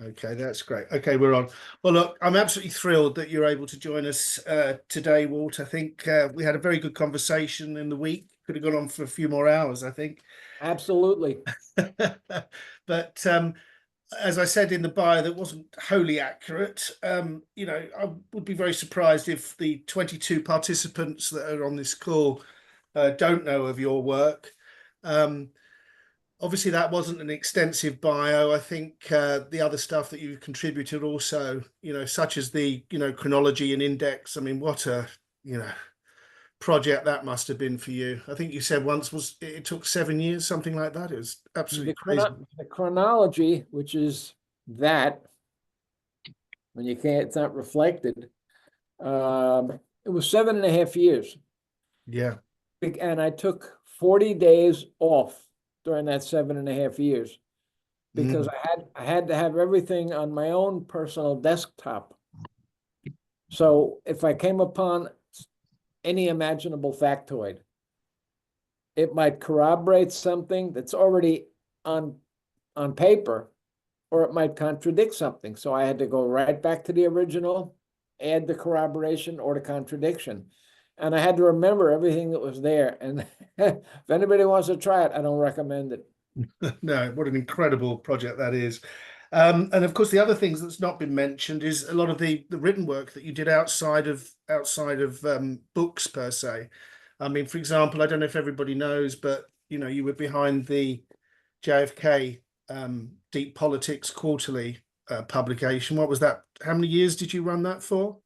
Okay, that's great. Okay, we're on. Well, look, I'm absolutely thrilled that you're able to join us today, Walt. I think we had a very good conversation in the week. Could have gone on for a few more hours, I think. Absolutely. But as I said in the bio, that wasn't wholly accurate. I would be very surprised if the 22 participants that are on this call don't know of your work. Um, Obviously, that wasn't an extensive bio. I think the other stuff that you've contributed also, such as the, chronology and index. I mean, what a, project that must have been for you. I think you said once it took 7 years, something like that. It was absolutely crazy. The chronology, which is that when you can't, it's not reflected. It was 7.5 years. Yeah. And I took 40 days off during that 7.5 years because I had to have everything on my own personal desktop. So if I came upon any imaginable factoid, it might corroborate something that's already on paper, or it might contradict something. So I had to go right back to the original, add the corroboration or the contradiction. And I had to remember everything that was there. And if anybody wants to try it, I don't recommend it. No, what an incredible project that is. And of course, the other things that's not been mentioned is a lot of the written work that you did outside of books per se. I mean, for example, I don't know if everybody knows, but you were behind the JFK Deep Politics Quarterly publication. What was that? How many years did you run that for?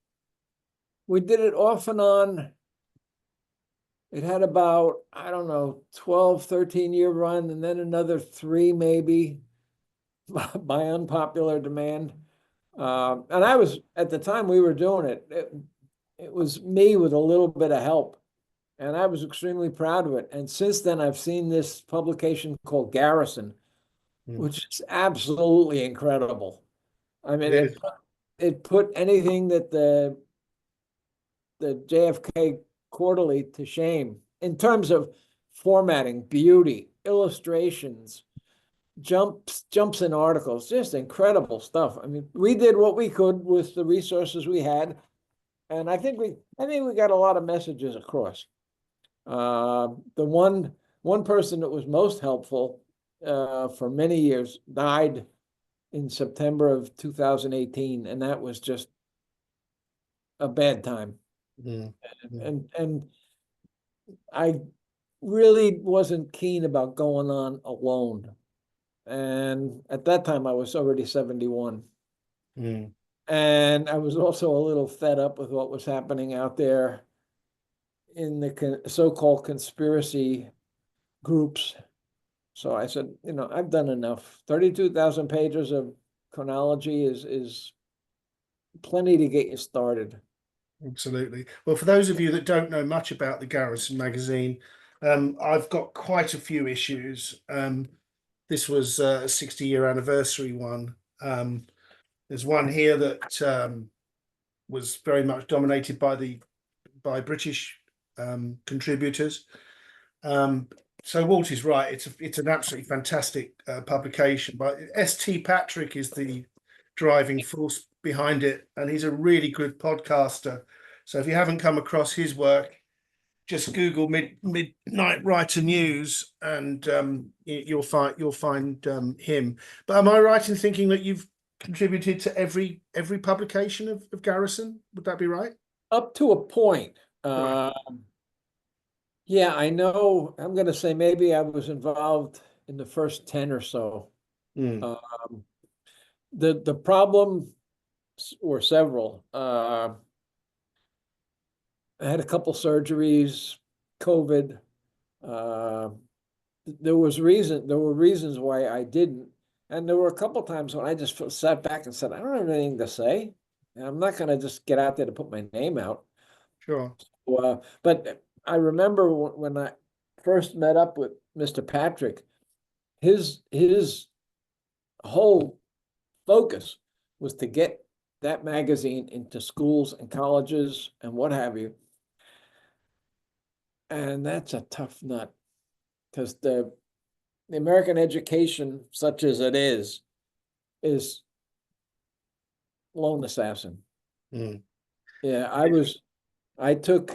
We did it off and on. It had about, I don't know, 12, 13-year run, and then another 3 maybe by unpopular demand. And I was, at the time we were doing it was me with a little bit of help. And I was extremely proud of it. And since then, I've seen this publication called Garrison, which is absolutely incredible. I mean, it put anything that the JFK Quarterly to shame in terms of formatting, beauty, illustrations, jumps in articles, just incredible stuff. I mean, we did what we could with the resources we had, and I think we got a lot of messages across. The one person that was most helpful for many years died in September of 2018, and that was just a bad time. And I really wasn't keen about going on alone. And at that time, I was already 71. And I was also a little fed up with what was happening out there in the so-called conspiracy groups. So I said, I've done enough. 32,000 pages of chronology is plenty to get you started. Absolutely. Well, for those of you that don't know much about the Garrison magazine, I've got quite a few issues. This was a 60-year anniversary one. There's one here that was very much dominated by British contributors. So Walt is right. It's an absolutely fantastic publication. But S.T. Patrick is the driving force behind it, and he's a really good podcaster. So if you haven't come across his work, just Google Midnight Writer News, and you'll find him. But am I right in thinking that you've contributed to every publication of Garrison? Would that be right? Up to a point. Right. Yeah, I know. I'm going to say maybe I was involved in the first 10 or so. The problem, or several, I had a couple surgeries, COVID. There were reasons why I didn't. And there were a couple times when I just sat back and said, I don't have anything to say. And I'm not going to just get out there to put my name out. Sure. But I remember when I first met up with Mr. Patrick, his whole focus was to get that magazine into schools and colleges and what have you. And that's a tough nut, because the American education, such as it is lone assassin. Mm. Yeah, I took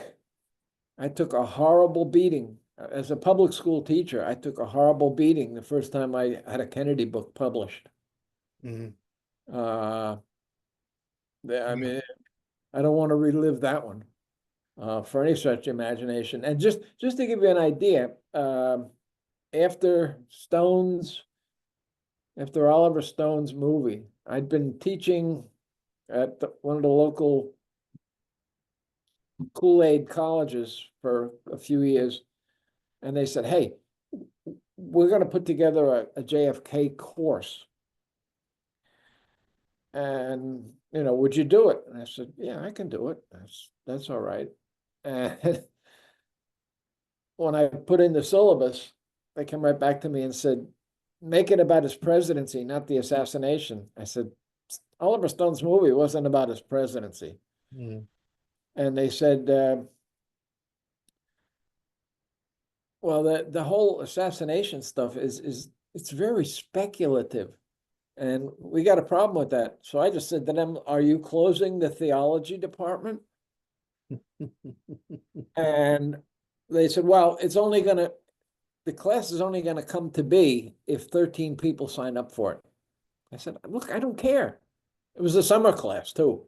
a horrible beating as a public school teacher. I took a horrible beating the first time I had a Kennedy book published. Mm. Uh, I Yeah. mean, I don't want to relive that one for any such imagination. And just to give you an idea, after Stone's, after Oliver Stone's movie, I'd been teaching at one of the local Kool-Aid colleges for a few years, and they said, "Hey, we're going to put together a JFK course, and would you do it?" And I said, "Yeah, I can do it. That's all right." And when I put in the syllabus, they came right back to me and said, "Make it about his presidency, not the assassination." I said, "Oliver Stone's movie wasn't about his presidency." Mm. And they said, "Well, the whole assassination stuff is it's very speculative, and we got a problem with that." So I just said to them, "Are you closing the theology department?" And they said, "Well, the class is only gonna come to be if 13 people sign up for it." I said, "Look, I don't care." It was a summer class too.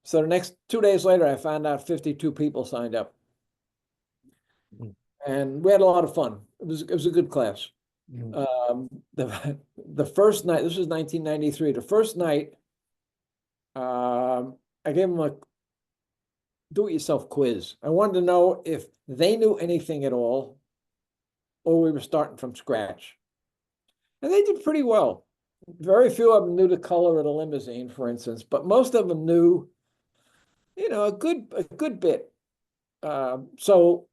So the next 2 days later, I found out 52 people signed up. Mm. And we had a lot of fun. It was a good class. Mm. The first night, this was 1993. The first night, I gave them a do-it-yourself quiz. I wanted to know if they knew anything at all, or we were starting from scratch. And they did pretty well. Very few of them knew the color of the limousine, for instance, but most of them knew, a good bit. So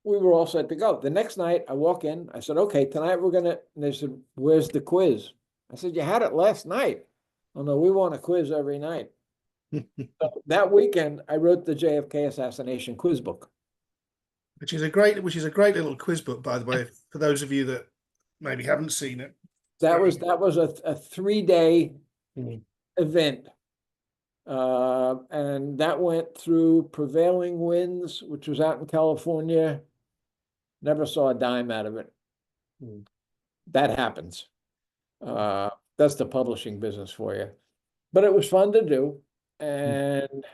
we were all set to go. The next night, I walk in. I said, "Okay, tonight we're gonna." And they said, "Where's the quiz?" I said, "You had it last night." "Oh no, we want a quiz every night." So that weekend, I wrote the JFK assassination quiz book. Which is a great little quiz book, by the way, for those of you that maybe haven't seen it. That was a 3-day Mm. event, and that went through Prevailing Winds, which was out in California. Never saw a dime out of it. Mm. That happens. That's the publishing business for you. But it was fun to do, and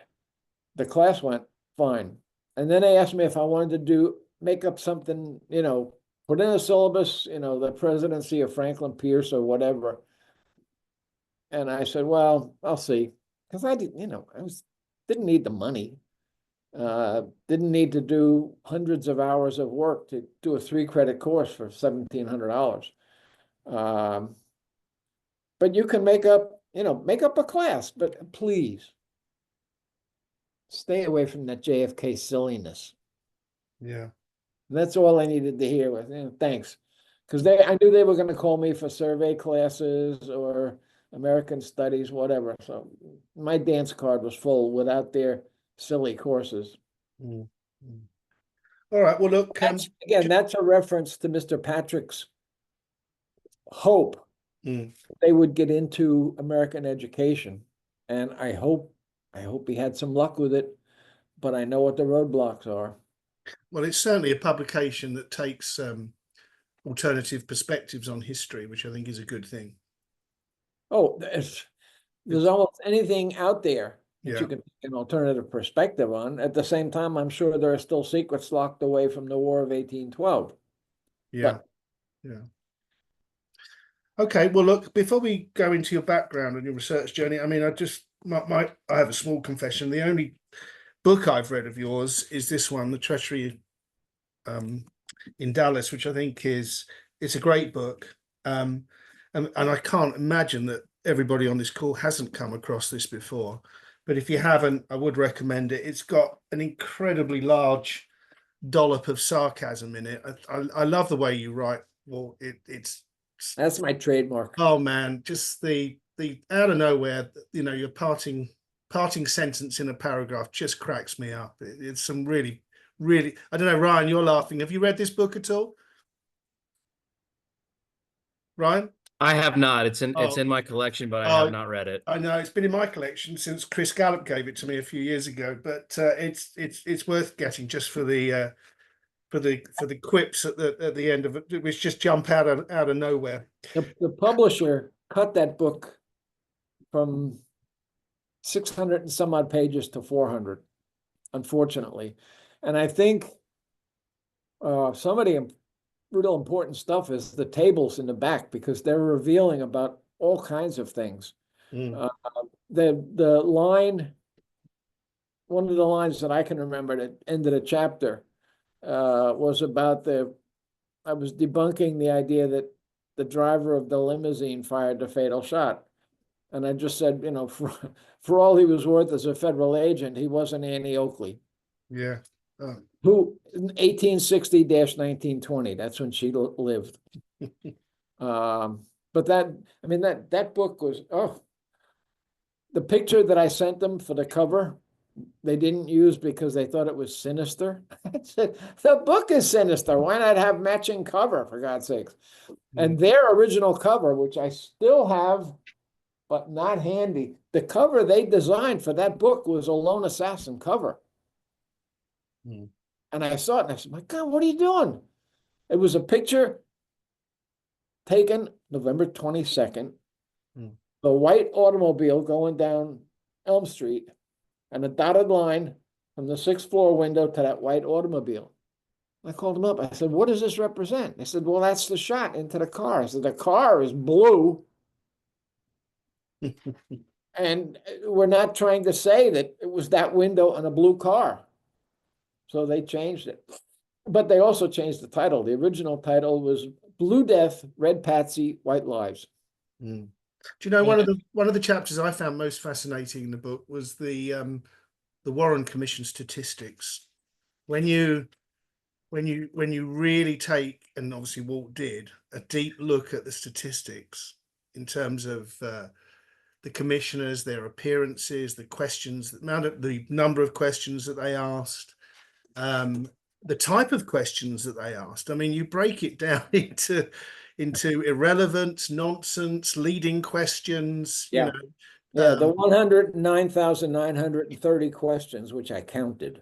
the class went fine. And then they asked me if I wanted to make up something, put in a syllabus, the presidency of Franklin Pierce or whatever. And I said, "Well, I'll see," because I didn't need the money. Didn't need to do hundreds of hours of work to do a 3-credit course for $1,700. But you can make up a class, but please stay away from that JFK silliness. Yeah. That's all I needed to hear was, "Thanks," because I knew they were going to call me for survey classes or American studies, whatever. So my dance card was full without their silly courses. Mm. Mm. All right. Well, look. Again, that's a reference to Mr. Patrick's hope Mm. they would get into American education, and I hope he had some luck with it. But I know what the roadblocks are. Well, it's certainly a publication that takes alternative perspectives on history, which I think is a good thing. Oh, there's almost anything out there that you Yeah. can take an alternative perspective on. At the same time, I'm sure there are still secrets locked away from the War of 1812. Yeah. But Yeah. Okay. Well, look. Before we go into your background and your research journey, I mean, I have a small confession. The only book I've read of yours is this one, The Treachery in Dallas, which I think it's a great book. And I can't imagine that everybody on this call hasn't come across this before. But if you haven't, I would recommend it. It's got an incredibly large dollop of sarcasm in it. I love the way you write. Well, it's that's my trademark. oh man, just the out of nowhere, your parting sentence in a paragraph just cracks me up. It's some really, really, I don't know, Ryan, you're laughing. Have you read this book at all? Ryan? I have not. It's Oh, in my collection, but I have oh, not read it. I know it's been in my collection since Chris Gallup gave it to me a few years ago, but it's worth getting just for the quips at the end of it, which just jump out of nowhere. The publisher cut that book from 600 and some odd pages to 400, unfortunately. And I think some of the real important stuff is the tables in the back, because they're revealing about all kinds of things. Mm. The line, one of the lines that I can remember that ended a chapter was about I was debunking the idea that the driver of the limousine fired the fatal shot. And I just said, for all he was worth as a federal agent, he wasn't Annie Oakley, Yeah. Oh. who 1860-1920, that's when she lived. But that book was, the picture that I sent them for the cover, they didn't use because they thought it was sinister. I said, the book is sinister. Why not have matching cover, for God's sakes? And their original cover, which I still have, but not handy, the cover they designed for that book was a Lone Assassin cover. Mm. And I saw it and I said, my God, what are you doing? It was a picture taken November 22nd, the white automobile going down Elm Street, and a dotted line from the 6th floor window to that white automobile. I called them up. I said, what does this represent? They said, well, that's the shot into the car. I said, the car is blue. And we're not trying to say that it was that window on a blue car. So they changed it. But they also changed the title. The original title was Blue Death, Red Patsy, White Lives. Mm. Do you know one of the chapters I found most fascinating in the book was the Warren Commission statistics. When you really take, and obviously Walt did, a deep look at the statistics in terms of the commissioners, their appearances, the questions, the number of questions that they asked, the type of questions that they asked. I mean, you break it down into irrelevant, nonsense, leading questions. Yeah. The 109,930 questions, which I counted.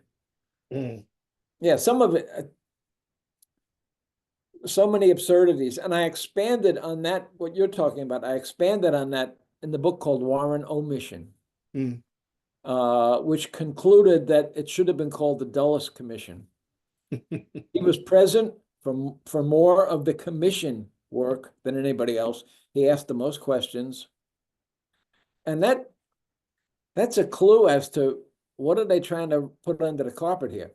Yeah, some of it, so many absurdities. And I expanded on that, what you're talking about. I expanded on that in the book called Warren Omission, which concluded that it should have been called the Dulles Commission. He was present for more of the commission work than anybody else. He asked the most questions. And that's a clue as to what are they trying to put under the carpet here.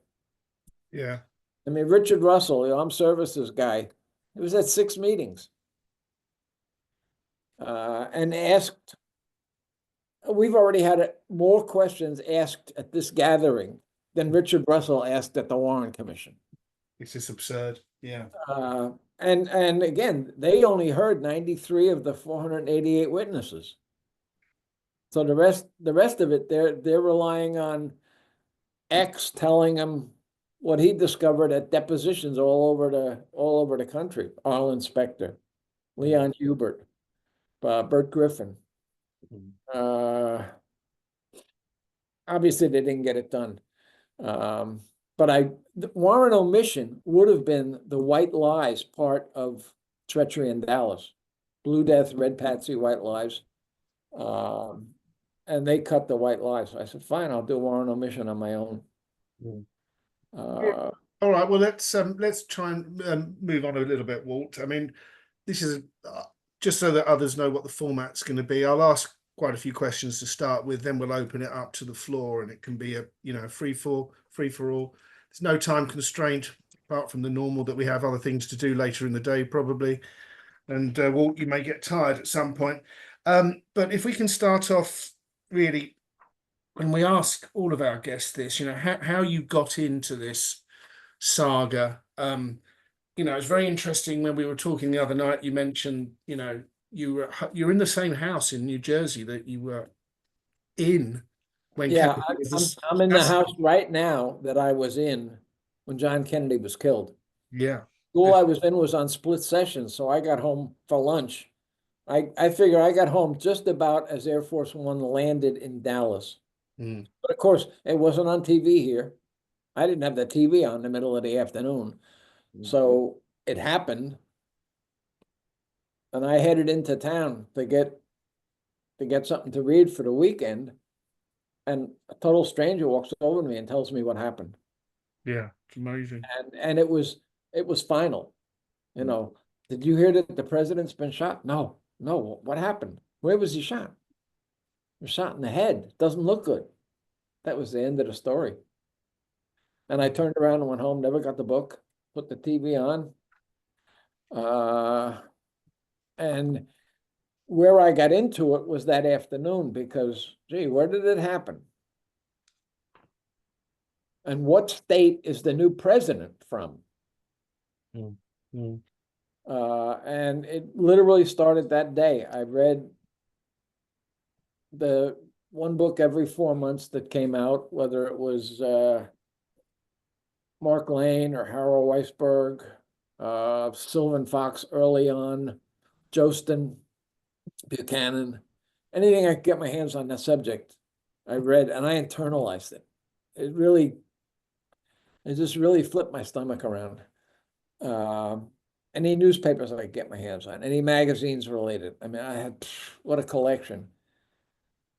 Yeah. I mean, Richard Russell, the armed services guy, he was at 6 meetings and asked, we've already had more questions asked at this gathering than Richard Russell asked at the Warren Commission. It's just absurd. Yeah. And again, they only heard 93 of the 488 witnesses. So the rest of it, they're relying on X telling them what he discovered at depositions all over the country. Arlen Specter, Leon Hubert, Bert Griffin. Obviously, they didn't get it done. But Warren Omission would have been the white lies part of Treachery in Dallas. Blue Death, Red Patsy, White Lies. And they cut the white lies. I said, fine, I'll do Warren Omission on my own. All right, well, let's try and move on a little bit, Walt. I mean, this is just so that others know what the format's going to be. I'll ask quite a few questions to start with, then we'll open it up to the floor, and it can be a free for all. There's no time constraint apart from the normal that we have other things to do later in the day probably. And Walt, you may get tired at some point. But if we can start off really, when we ask all of our guests this, how you got into this saga. It's very interesting when we were talking the other night, you mentioned, you're in the same house in New Jersey that you were in when Yeah, Kennedy I'm in the house right now that I was in when John Kennedy was killed. Yeah. School I was in was on split sessions, so I got home for lunch I figure I got home just about as Air Force One landed in Dallas. Mm. But of course, it wasn't on TV here. I didn't have the TV on in the middle of the afternoon. So it happened, and I headed into town to get something to read for the weekend, and a total stranger walks over to me and tells me what happened. Yeah, it's amazing. And it was final. You know, did you hear that the president's been shot? No, no. What happened? Where was he shot? He was shot in the head. Doesn't look good. That was the end of the story. And I turned around and went home, never got the book, put the TV on. And where I got into it was that afternoon because, gee, where did it happen? And what state is the new president from? Mm. Mm. And it literally started that day. I read the one book every 4 months that came out, whether it was Mark Lane or Harold Weisberg, Sylvan Fox early on, Jostin, Buchanan, anything I could get my hands on that subject, I read and I internalized it. It just really flipped my stomach around. Any newspapers I could get my hands on, any magazines related. I mean, I had what a collection.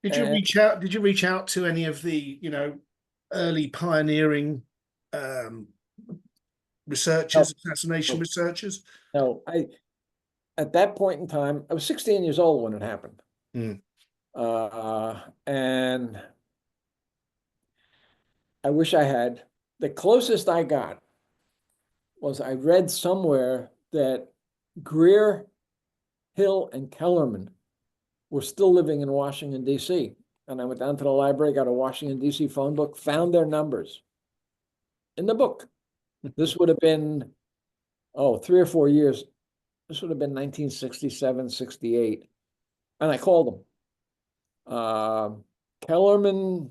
Did you And reach out? Did you reach out to any of the, early pioneering no, researchers, assassination no, researchers? no, at that point in time, I was 16 years old when it happened. Mm. And I wish I had. The closest I got was I read somewhere that Greer, Hill, and Kellerman were still living in Washington, D.C. And I went down to the library, got a Washington, D.C. phone book, found their numbers in the book. This would have been, 3 or 4 years. This would have been 1967, 68. And I called them. Kellerman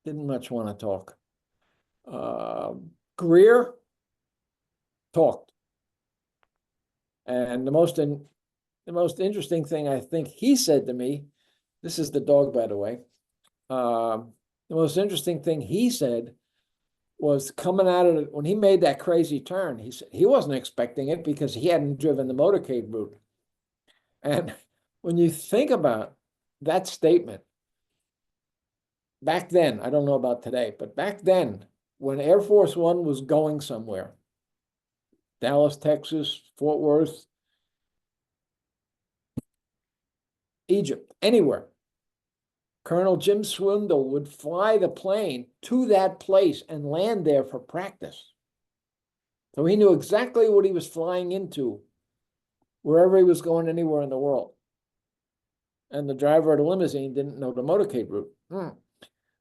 didn't much want to talk. Greer talked. And the most interesting thing I think he said to me, this is the dog, by the way. The most interesting thing he said was coming out of it when he made that crazy turn. He said he wasn't expecting it because he hadn't driven the motorcade route. And when you think about that statement, back then, I don't know about today, but back then, when Air Force One was going somewhere, Dallas, Texas, Fort Worth, Egypt, anywhere, Colonel Jim Swindle would fly the plane to that place and land there for practice. So he knew exactly what he was flying into wherever he was going anywhere in the world. And the driver of the limousine didn't know the motorcade route.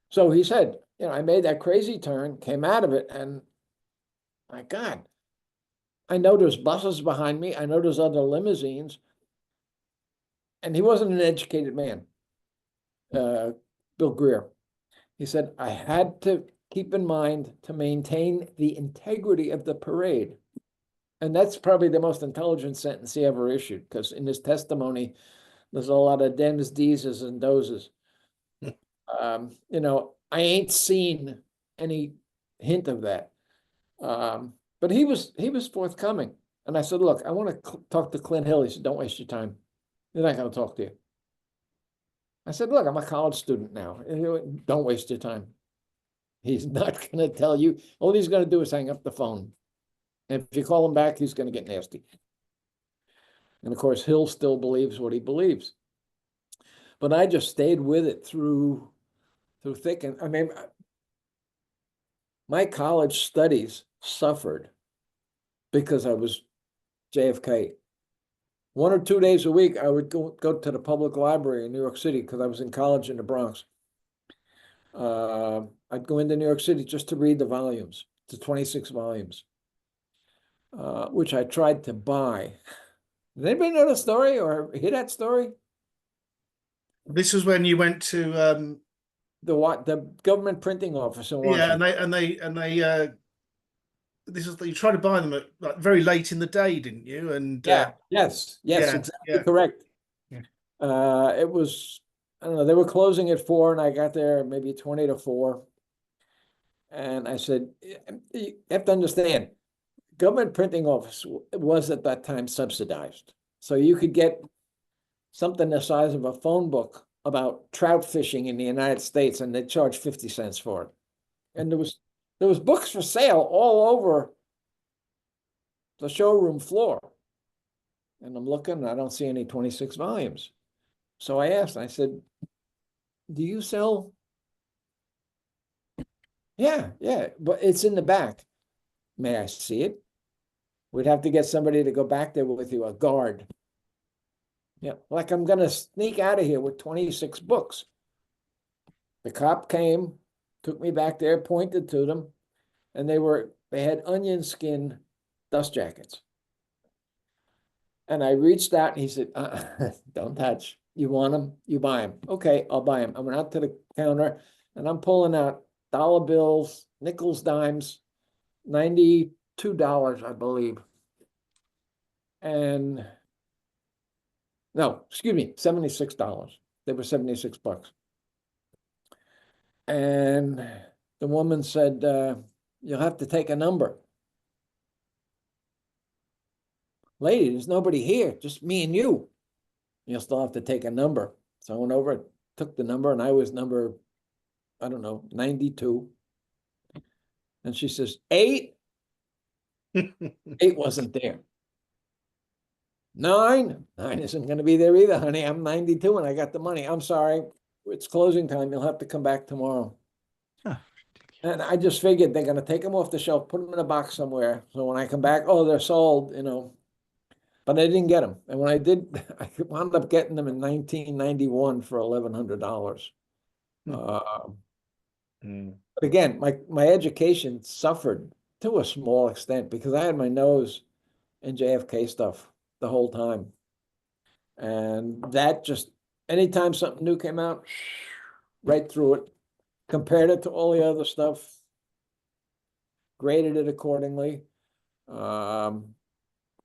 So he said, I made that crazy turn, came out of it, and my God, I know there's buses behind me. I know there's other limousines. And he wasn't an educated man, Bill Greer. He said, I had to keep in mind to maintain the integrity of the parade. And that's probably the most intelligent sentence he ever issued, because in his testimony, there's a lot of dems, deeses, and dozes. I ain't seen any hint of that. But he was forthcoming. And I said, look, I want to talk to Clint Hill. He said, don't waste your time. They're not going to talk to you. I said, look, I'm a college student now. Don't waste your time. He's not going to tell you. All he's going to do is hang up the phone. And if you call him back, he's going to get nasty. And of course, Hill still believes what he believes. But I just stayed with it through thick and I mean, my college studies suffered because I was JFK. 1 or 2 days a week, I would go to the public library in New York City because I was in college in the Bronx. I'd go into New York City just to read the volumes, the 26 volumes, which I tried to buy. Did anybody know the story or hear that story? This was when you went to The government printing office in yeah, Washington. and they this is you tried to buy them at like very late in the day, didn't you? And Yeah, yes, yeah, exactly yeah. correct. It was, I don't know, they were closing at 4 and I got there maybe 20 to 4. And I said, you have to understand, government printing office was at that time subsidized. So you could get something the size of a phone book about trout fishing in the United States, and they charged 50 cents for it. And there was books for sale all over the showroom floor. And I'm looking, and I don't see any 26 volumes. So I asked, I said, do you sell? Yeah, but it's in the back. May I see it? We'd have to get somebody to go back there with you, a guard. Yeah, like I'm going to sneak out of here with 26 books. The cop came, took me back there, pointed to them, and they had onion skin dust jackets. And I reached out and he said, don't touch. You want them? You buy them. Okay, I'll buy them. I went out to the counter and I'm pulling out dollar bills, nickels, dimes, $92, I believe. And no, excuse me, $76. They were 76 bucks. And the woman said, you'll have to take a number. Lady, there's nobody here, just me and you. You'll still have to take a number. So I went over, took the number, and I was number, I don't know, 92. And she says, 8? 8 wasn't there. 9? 9 isn't going to be there either, honey. I'm 92 and I got the money. I'm sorry. It's closing time. You'll have to come back tomorrow. Huh. And I just figured they're going to take them off the shelf, put them in a box somewhere. So when I come back, oh, they're sold, you know. But I didn't get them. And when I did, I wound up getting them in 1991 for $1,100. But again, my education suffered to a small extent because I had my nose in JFK stuff the whole time. And that just, anytime something new came out, right through it, compared it to all the other stuff, graded it accordingly.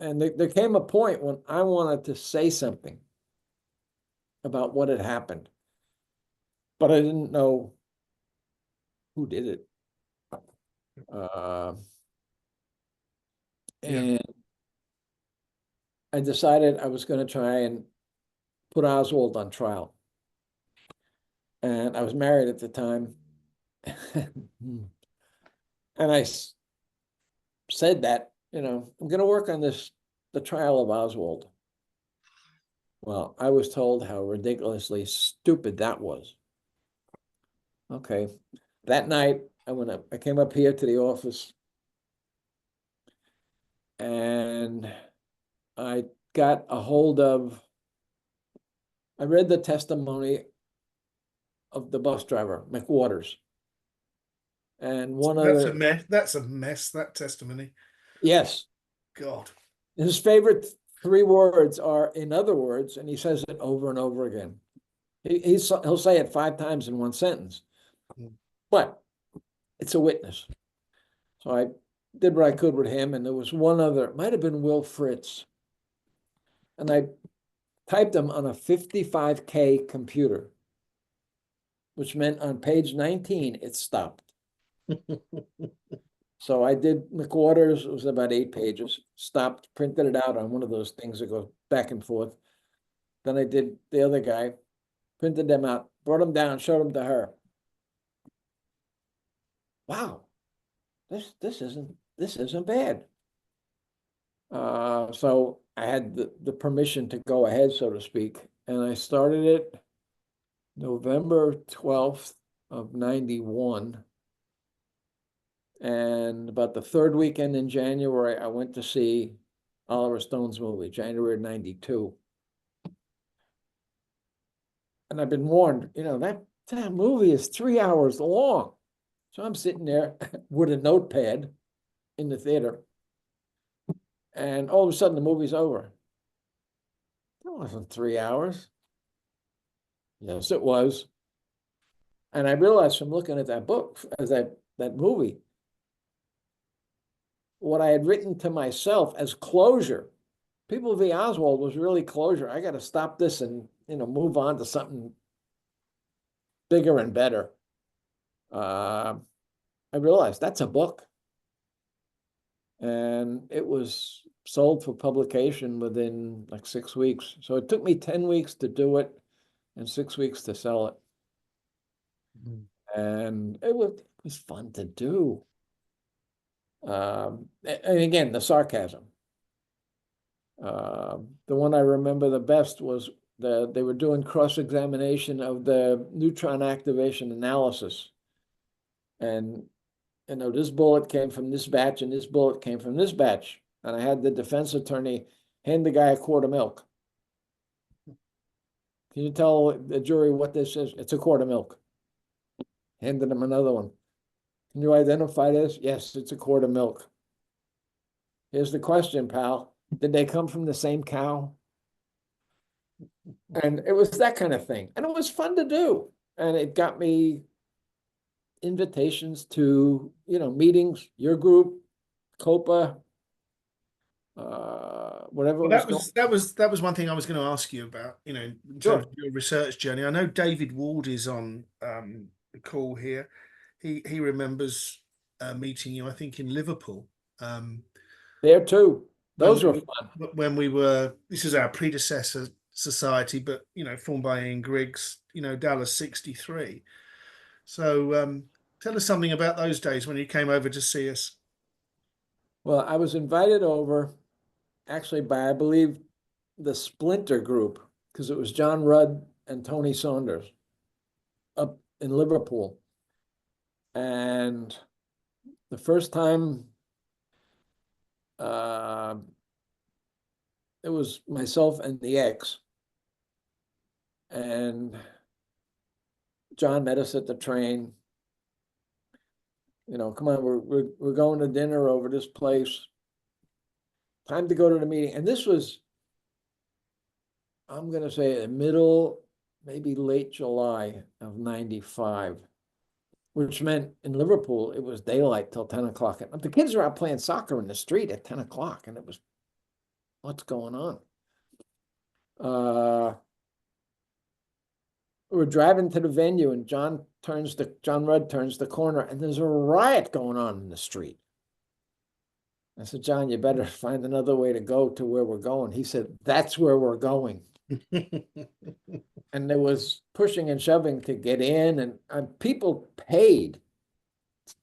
And there came a point when I wanted to say something about what had happened, but I didn't know who did it. And I decided I was going to try and put Oswald on trial. And I was married at the time. And I said that, you know, I'm going to work on the trial of Oswald. Well, I was told how ridiculously stupid that was. Okay. That night, I came up here to the office and I got a hold of, I read the testimony of the bus driver, McWaters. And that's a mess, that testimony. Yes. God. His favorite 3 words are, in other words, and he says it over and over again. He'll say it 5 times in one sentence. But it's a witness. So I did what I could with him, and there was one other, it might have been Will Fritz. And I typed them on a 55K computer, which meant on page 19, it stopped. So I did McWaters, it was about 8 pages, stopped, printed it out on one of those things that go back and forth. Then I did the other guy, printed them out, brought them down, showed them to her. Wow, this isn't bad. So I had the permission to go ahead, so to speak, and I started it November 12th of 91. And about the 3rd weekend in January, I went to see Oliver Stone's movie, January 92. And I've been warned, you know, that movie is 3 hours long. So I'm sitting there with a notepad in the theater. And all of a sudden the movie's over. That wasn't 3 hours. Yes, it was. And I realized from looking at that book, as that movie, what I had written to myself as closure People v. Oswald was really closure. I got to stop this and, move on to something bigger and better. I realized that's a book. And it was sold for publication within like 6 weeks. So it took me 10 weeks to do it and 6 weeks to sell it. And it was fun to do. And again, the sarcasm. The one I remember the best was they were doing cross-examination of the neutron activation analysis. And, this bullet came from this batch and this bullet came from this batch. And I had the defense attorney hand the guy a quart of milk. Can you tell the jury what this is? It's a quart of milk. Handed him another one. Can you identify this? Yes, it's a quart of milk. Here's the question, pal. Did they come from the same cow? And it was that kind of thing. And it was fun to do. And it got me invitations to, meetings, your group, COPA, whatever. Well, that was one thing I was going to ask you about, in terms of your research journey. I know David Ward is on the call here. He remembers meeting you, I think, in Liverpool. There too. Those were fun. When this is our predecessor society, but formed by Ian Griggs, Dallas 63. So tell us something about those days when you came over to see us. Well, I was invited over actually by, I believe, the Splinter Group, because it was John Rudd and Tony Saunders up in Liverpool. And the first time it was myself and the ex. And John met us at the train. Come on, we're going to dinner over this place. Time to go to the meeting. And this was, I'm going to say, middle, maybe late July of 95, which meant in Liverpool, it was daylight till 10 o'clock. The kids were out playing soccer in the street at 10 o'clock, and it was, what's going on? We're driving to the venue, and John Rudd turns the corner, and there's a riot going on in the street. I said, John, you better find another way to go to where we're going. He said, that's where we're going. And there was pushing and shoving to get in, and people paid,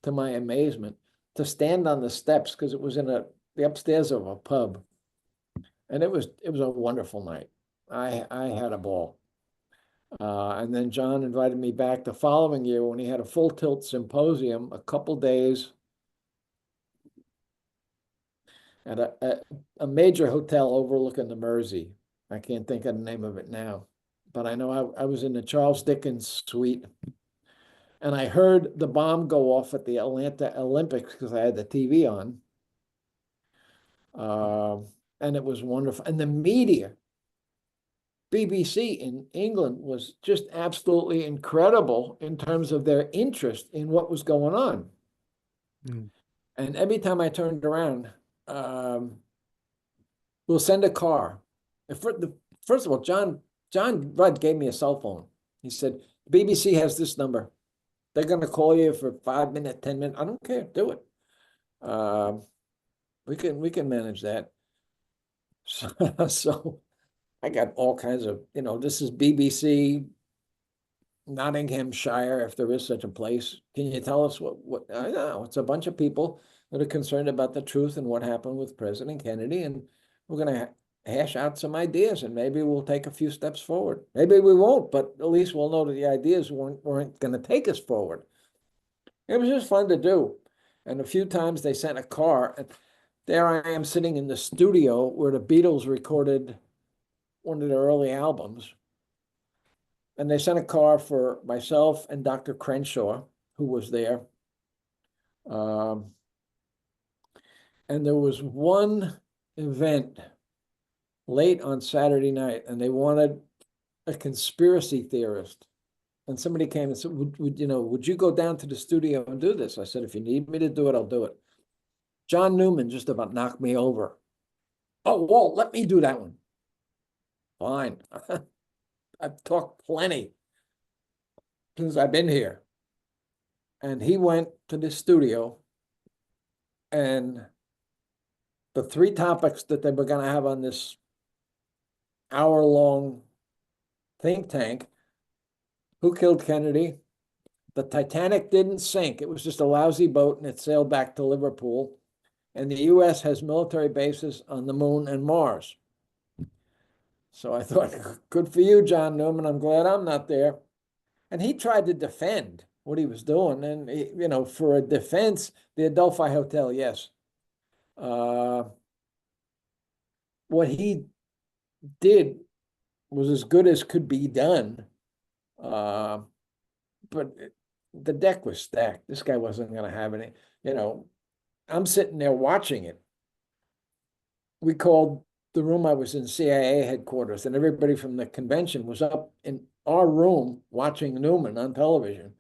to my amazement, to stand on the steps because it was in the upstairs of a pub. And it was a wonderful night. I had a ball. And then John invited me back the following year when he had a full tilt symposium, a couple days at a major hotel overlooking the Mersey. I can't think of the name of it now, but I know I was in the Charles Dickens suite, and I heard the bomb go off at the Atlanta Olympics because I had the TV on. And it was wonderful. And the media, BBC in England, was just absolutely incredible in terms of their interest in what was going on. And every time I turned around, we'll send a car. First of all, John Rudd gave me a cell phone. He said, BBC has this number. They're going to call you for 5 minutes, 10 minutes. I don't care. Do it. We can manage that. So I got all kinds of, this is BBC Nottinghamshire, if there is such a place. Can you tell us what? I know it's a bunch of people that are concerned about the truth and what happened with President Kennedy, and we're going to hash out some ideas, and maybe we'll take a few steps forward. Maybe we won't, but at least we'll know that the ideas weren't going to take us forward. It was just fun to do. And a few times they sent a car, and there I am sitting in the studio where the Beatles recorded one of their early albums. And they sent a car for myself and Dr. Crenshaw, who was there. And there was one event late on Saturday night, and they wanted a conspiracy theorist. And somebody came and said, would you go down to the studio and do this? I said, if you need me to do it, I'll do it. John Newman just about knocked me over. Oh, Walt, let me do that one. Fine. I've talked plenty since I've been here. And he went to the studio, and the three topics that they were going to have on this hour-long think tank: who killed Kennedy? The Titanic didn't sink. It was just a lousy boat, and it sailed back to Liverpool. And the U.S. has military bases on the moon and Mars. So I thought, good for you, John Newman. I'm glad I'm not there. And he tried to defend what he was doing. And, you know, for a defense, the Adelphi Hotel, yes. What he did was as good as could be done. But the deck was stacked. This guy wasn't going to have any, you know. I'm sitting there watching it. We called the room I was in, CIA headquarters, and everybody from the convention was up in our room watching Newman on television.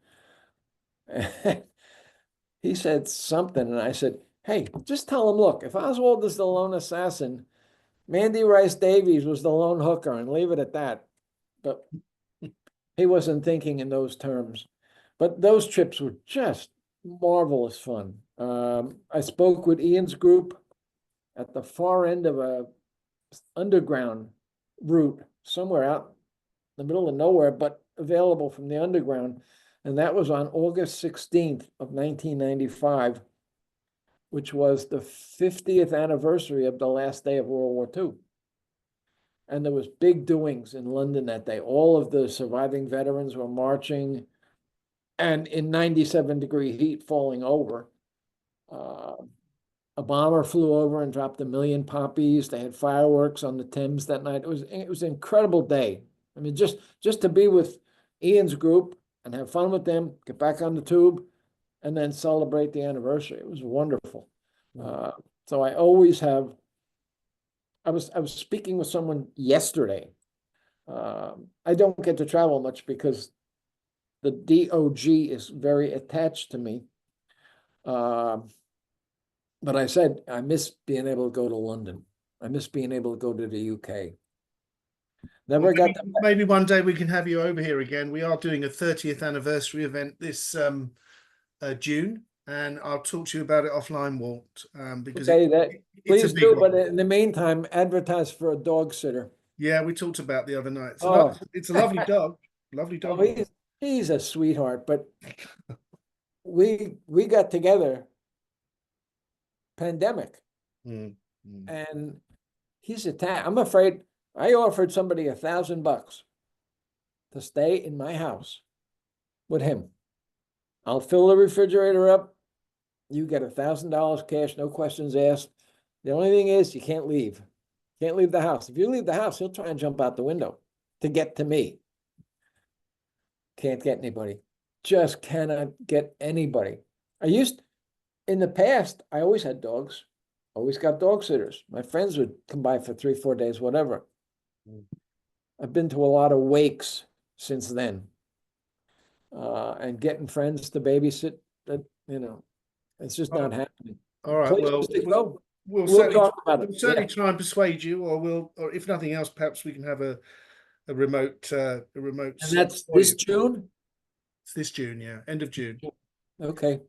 He said something, and I said, hey, just tell him, look, if Oswald is the lone assassin, Mandy Rice Davies was the lone hooker, and leave it at that. But he wasn't thinking in those terms. But those trips were just marvelous fun. I spoke with Ian's group at the far end of a underground route somewhere out in the middle of nowhere, but available from the underground. And that was on August 16th of 1995, which was the 50th anniversary of the last day of World War II. And there was big doings in London that day. All of the surviving veterans were marching, and in 97-degree heat, falling over. A bomber flew over and dropped 1 million poppies. They had fireworks on the Thames that night. It was an incredible day. I mean, just to be with Ian's group and have fun with them, get back on the tube, and then celebrate the anniversary. It was wonderful. So I always have. I was speaking with someone yesterday. I don't get to travel much because the DOG is very attached to me. But I said, I miss being able to go to London. I miss being able to go to the UK. Never got to. Maybe one day we can have you over here again. We are doing a 30th anniversary event this June, and I'll talk to you about it offline, Walt, because Okay, please it's a big do. one. But in the meantime, advertise for a dog sitter. Yeah, we talked about the other night. It's a lovely dog. Lovely dog. Oh, he's a sweetheart. But we got together pandemic, and he's attacked. I'm afraid I offered somebody $1,000 to stay in my house with him. I'll fill the refrigerator up. You get $1,000 cash, no questions asked. The only thing is you can't leave. Can't leave the house. If you leave the house, he'll try and jump out the window to get to me. Can't get anybody. Just cannot get anybody. In the past, I always had dogs. Always got dog sitters. My friends would come by for 3-4 days, whatever. I've been to a lot of wakes since then. And getting friends to babysit, that, you know, it's just not happening. All right. We'll certainly try and persuade you, or if nothing else, perhaps we can have a remote. And that's this June? It's this June, yeah, end of June. Okay.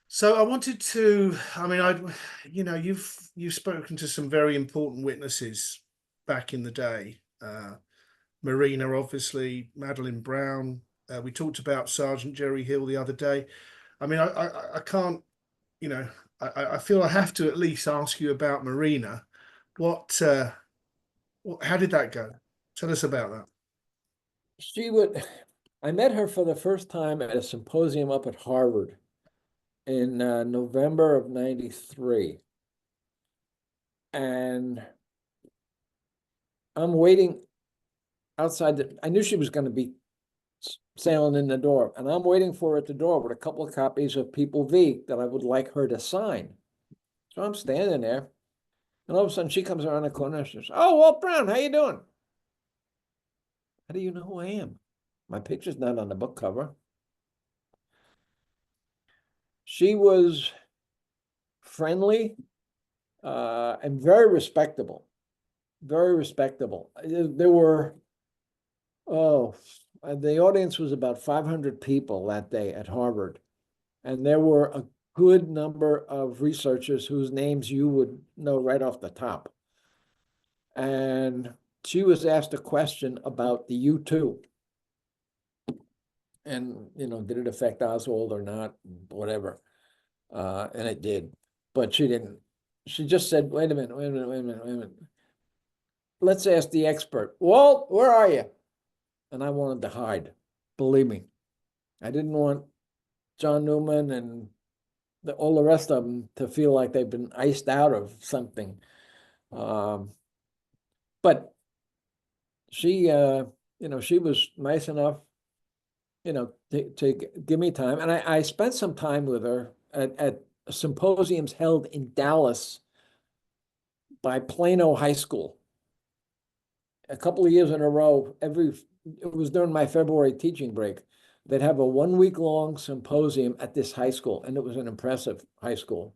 So I wanted to. I mean, you've spoken to some very important witnesses back in the day. Marina, obviously, Madeline Brown. We talked about Sergeant Jerry Hill the other day. I mean, I can't, I feel I have to at least ask you about Marina. How did that go? Tell us about that. I met her for the first time at a symposium up at Harvard in November of '93. And I'm waiting outside. I knew she was going to be sailing in the door, and I'm waiting for her at the door with a couple of copies of People V that I would like her to sign. So I'm standing there, and all of a sudden she comes around the corner and she says, "Oh, Walt Brown, how you doing?" How do you know who I am? My picture's not on the book cover. She was friendly and very respectable, very respectable. There were, oh, the audience was about 500 people that day at Harvard. And there were a good number of researchers whose names you would know right off the top. And she was asked a question about the U-2. And, did it affect Oswald or not? Whatever. And it did. But she didn't. She just said, wait a minute, wait a minute, wait a minute, wait a minute. Let's ask the expert. Walt, where are you? And I wanted to hide. Believe me. I didn't want John Newman and all the rest of them to feel like they've been iced out of something. But she, she was nice enough, to give me time. And I spent some time with her at symposiums held in Dallas by Plano High School. A couple of years in a row, it was during my February teaching break. They'd have a 1 week long symposium at this high school, and it was an impressive high school.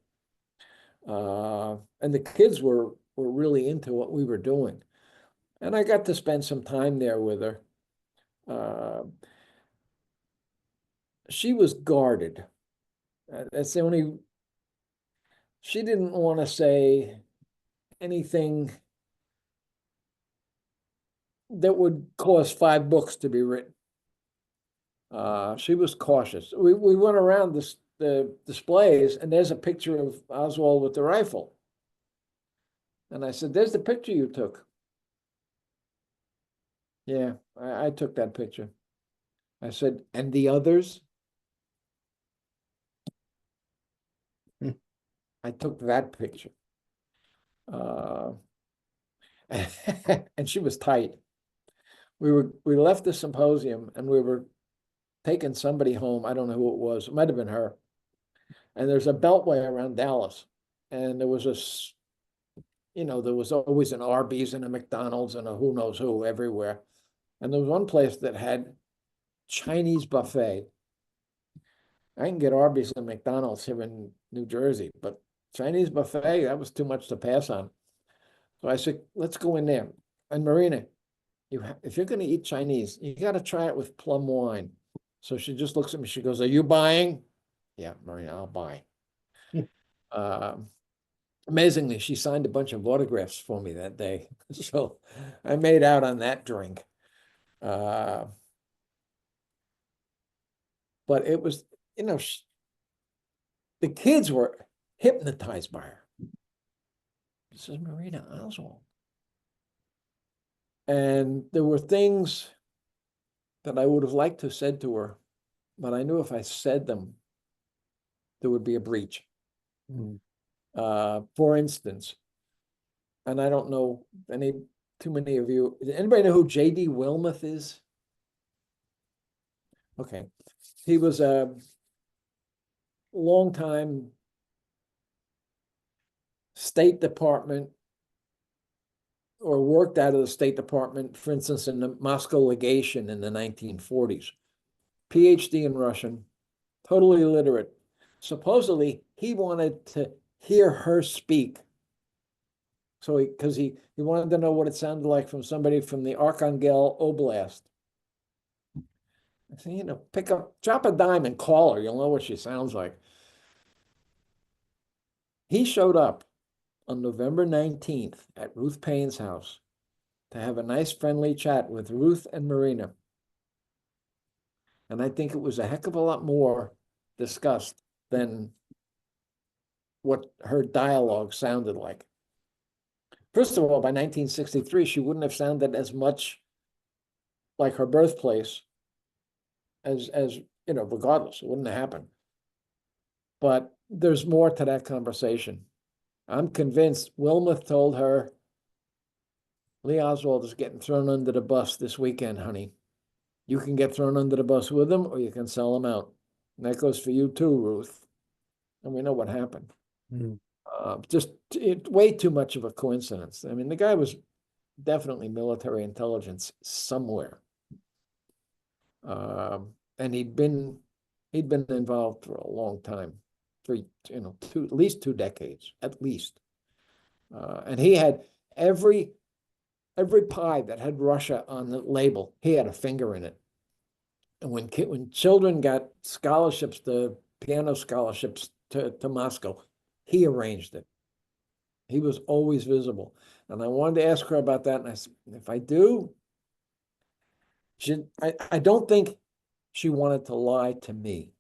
And the kids were really into what we were doing. And I got to spend some time there with her. She was guarded. That's the only, she didn't want to say anything that would cause 5 books to be written. She was cautious. We went around the displays, and there's a picture of Oswald with the rifle. And I said, there's the picture you took. Yeah, I took that picture. I said, and the others? I took that picture. And she was tight. We left the symposium, and we were taking somebody home. I don't know who it was. It might have been her. And there's a beltway around Dallas. And there was there was always an Arby's and a McDonald's and a who knows who everywhere. And there was one place that had Chinese buffet. I can get Arby's and McDonald's here in New Jersey, but Chinese buffet, that was too much to pass on. So I said, let's go in there. And Marina, if you're going to eat Chinese, you got to try it with plum wine. So she just looks at me. She goes, are you buying? Yeah, Marina, I'll buy. Amazingly, she signed a bunch of autographs for me that day. So I made out on that drink. But it was, the kids were hypnotized by her. This is Marina Oswald. And there were things that I would have liked to have said to her, but I knew if I said them, there would be a breach. For instance, and I don't know too many of you, anybody know who J.D. Wilmuth is? Okay. He was a longtime State Department, or worked out of the State Department, for instance, in the Moscow legation in the 1940s. PhD in Russian, totally illiterate. Supposedly, he wanted to hear her speak. So because he wanted to know what it sounded like from somebody from the Archangel Oblast. I said, drop a dime and call her. You'll know what she sounds like. He showed up on November 19th at Ruth Payne's house to have a nice friendly chat with Ruth and Marina. And I think it was a heck of a lot more discussed than what her dialogue sounded like. First of all, by 1963, she wouldn't have sounded as much like her birthplace as regardless, it wouldn't have happened. But there's more to that conversation. I'm convinced Wilmuth told her, Lee Oswald is getting thrown under the bus this weekend, honey. You can get thrown under the bus with him, or you can sell him out. And that goes for you too, Ruth. And we know what happened. Just way too much of a coincidence. I mean, the guy was definitely military intelligence somewhere. And he'd been involved for a long time, for at least 2 decades, at least. And he had every pie that had Russia on the label, he had a finger in it. And when children got scholarships, the piano scholarships to Moscow, he arranged it. He was always visible. And I wanted to ask her about that. And I said, if I do, I don't think she wanted to lie to me,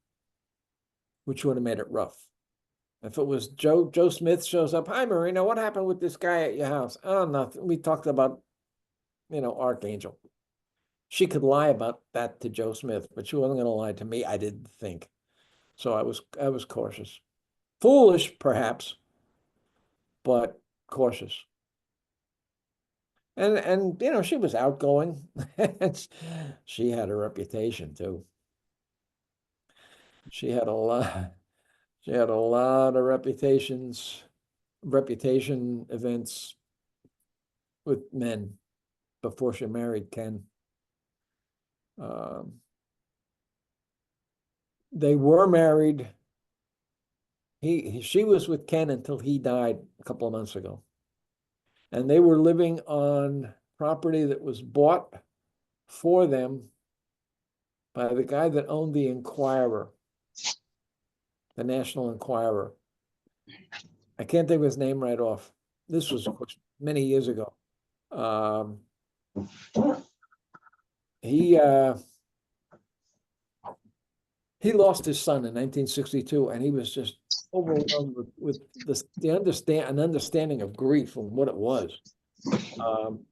which would have made it rough. If it was Joe Smith shows up, hi, Marina, what happened with this guy at your house? Oh, nothing. We talked about, Archangel. She could lie about that to Joe Smith, but she wasn't going to lie to me, I didn't think. So I was cautious. Foolish, perhaps, but cautious. And she was outgoing. She had a reputation too. She had a lot of reputation events with men before she married Ken. They were married. She was with Ken until he died a couple of months ago. And they were living on property that was bought for them by the guy that owned the Enquirer, the National Enquirer. I can't think of his name right off. This was, of course, many years ago. He lost his son in 1962, and he was just overwhelmed with an understanding of grief and what it was.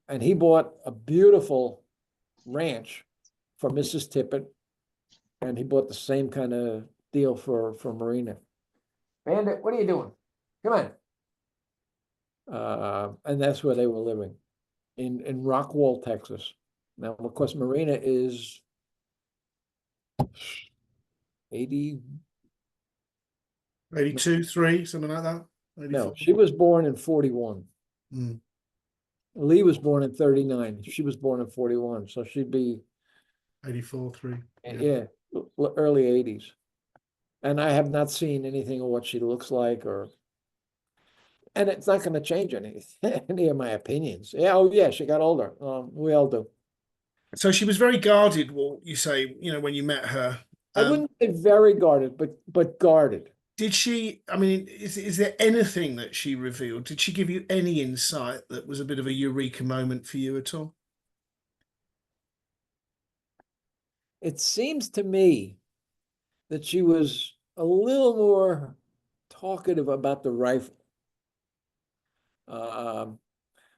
And he bought a beautiful ranch for Mrs. Tippett, and he bought the same kind of deal for Marina. Bandit, what are you doing? Come on. And that's where they were living, in Rockwall, Texas. Now, of course, Marina is 80. 82, 3, something like that. 84. No, she was born in 41. Mm. Lee was born in 39. She was born in 41. So she'd be 84, 3. yeah, early 80s. And I have not seen anything of what she looks like, and it's not going to change any of my opinions. Yeah, oh yeah, she got older. We all do. So she was very guarded, Walt, you say, when you met her. I wouldn't say very guarded, but guarded. Did she, I mean, is there anything that she revealed? Did she give you any insight that was a bit of a eureka moment for you at all? It seems to me that she was a little more talkative about the rifle.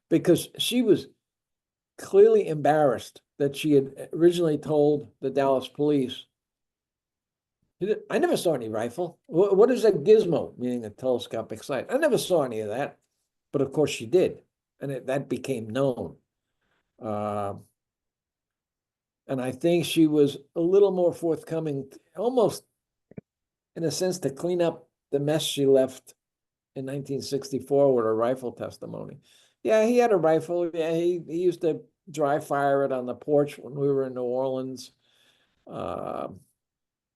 Because she was clearly embarrassed that she had originally told the Dallas police, I never saw any rifle. What is a gizmo, meaning a telescopic sight? I never saw any of that. But of course she did. And that became known. And I think she was a little more forthcoming, almost in a sense, to clean up the mess she left in 1964 with her rifle testimony. Yeah, he had a rifle. Yeah, he used to dry fire it on the porch when we were in New Orleans.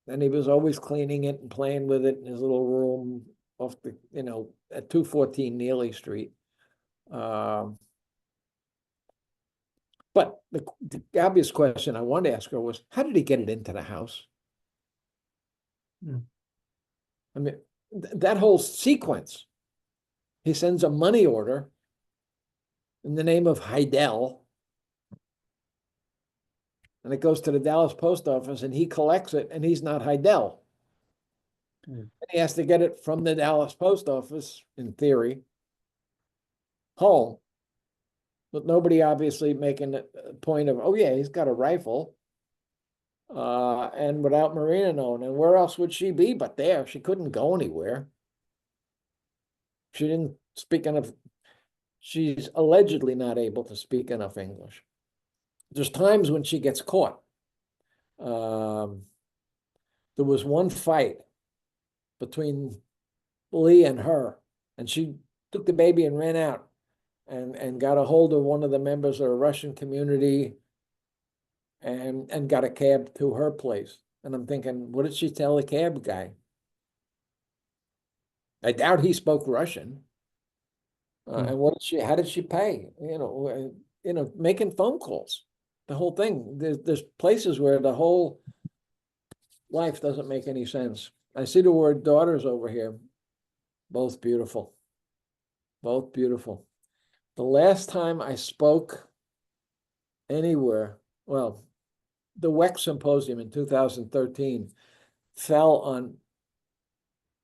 And he was always cleaning it and playing with it in his little room off the, at 214 Neely Street. But the obvious question I wanted to ask her was, how did he get it into the house? I mean, that whole sequence. He sends a money order in the name of Heidel, and it goes to the Dallas post office, and he collects it, and he's not Heidel. And he has to get it from the Dallas post office, in theory, home. But nobody obviously making a point of, oh yeah, he's got a rifle. And without Marina knowing, and where else would she be but there? She couldn't go anywhere. She didn't speak enough. She's allegedly not able to speak enough English. There's times when she gets caught. There was one fight between Lee and her, and she took the baby and ran out and got a hold of one of the members of the Russian community and got a cab to her place. And I'm thinking, what did she tell the cab guy? I doubt he spoke Russian. And how did she pay? Making phone calls, the whole thing. There's places where the whole life doesn't make any sense. I see the word daughters over here. Both beautiful. Both beautiful. The last time I spoke anywhere, well, the WEC symposium in 2013 fell on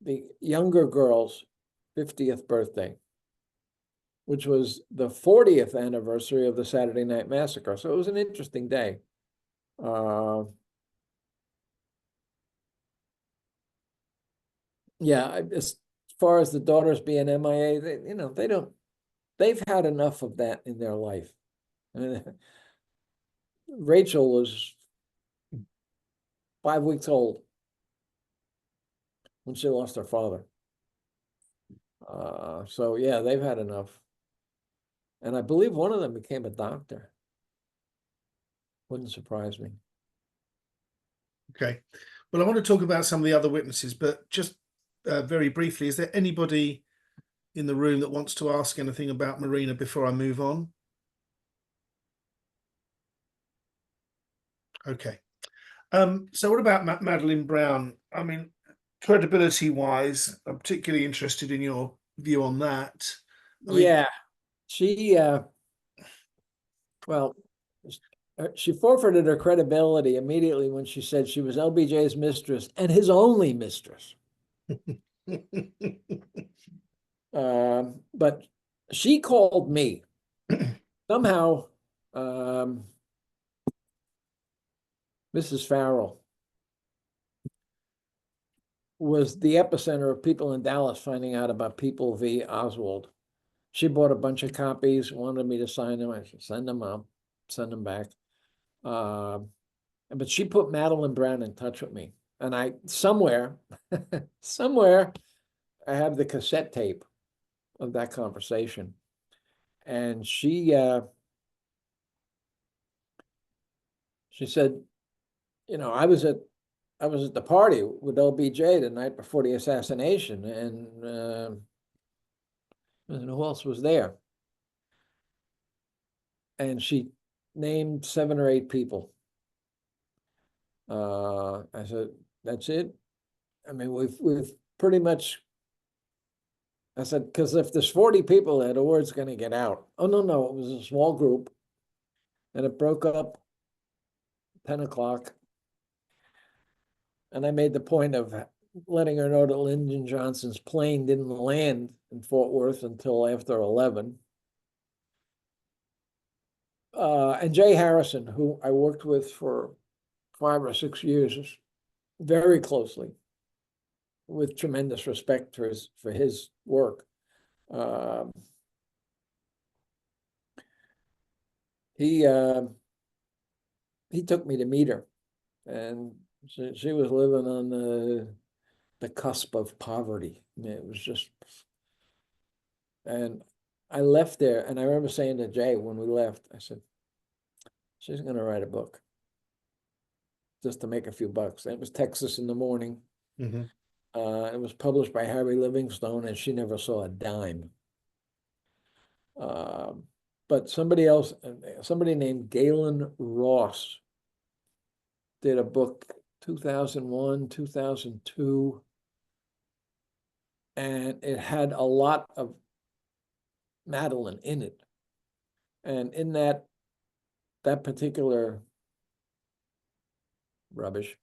the younger girl's 50th birthday, which was the 40th anniversary of the Saturday Night Massacre. So it was an interesting day. Yeah, as far as the daughters being MIA, they've had enough of that in their life. I mean, Rachel was 5 weeks old when she lost her father. So yeah, they've had enough. And I believe one of them became a doctor. Wouldn't surprise me. Okay. Well, I want to talk about some of the other witnesses, but just very briefly, is there anybody in the room that wants to ask anything about Marina before I move on? Okay. So what about Madeline Brown? I mean, credibility-wise, I'm particularly interested in your view on that. Yeah, she well, she forfeited her credibility immediately when she said she was LBJ's mistress and his only mistress. But she called me somehow. Mrs. Farrell was the epicenter of people in Dallas finding out about People v. Oswald. She bought a bunch of copies, wanted me to sign them. I said, send them up, send them back. But she put Madeline Brown in touch with me. And I, somewhere, I have the cassette tape of that conversation. And she said, I was at the party with LBJ the night before the assassination, and who else was there? And she named 7 or 8 people. I said, that's it. I mean, we've pretty much. I said, because if there's 40 people there, the word's going to get out. Oh, no, it was a small group, and it broke up 10 o'clock. And I made the point of letting her know that Lyndon Johnson's plane didn't land in Fort Worth until after 11. And Jay Harrison, who I worked with for 5 or 6 years, very closely, with tremendous respect for his work. He took me to meet her, and she was living on the cusp of poverty. I mean, it was just, and I left there, and I remember saying to Jay when we left, I said, she's going to write a book just to make a few bucks. It was Texas in the Morning. Mm-hmm. It was published by Harry Livingstone, and she never saw a dime. But somebody named Galen Ross did a book 2001, 2002, and it had a lot of Madeline in it. And in that particular rubbish,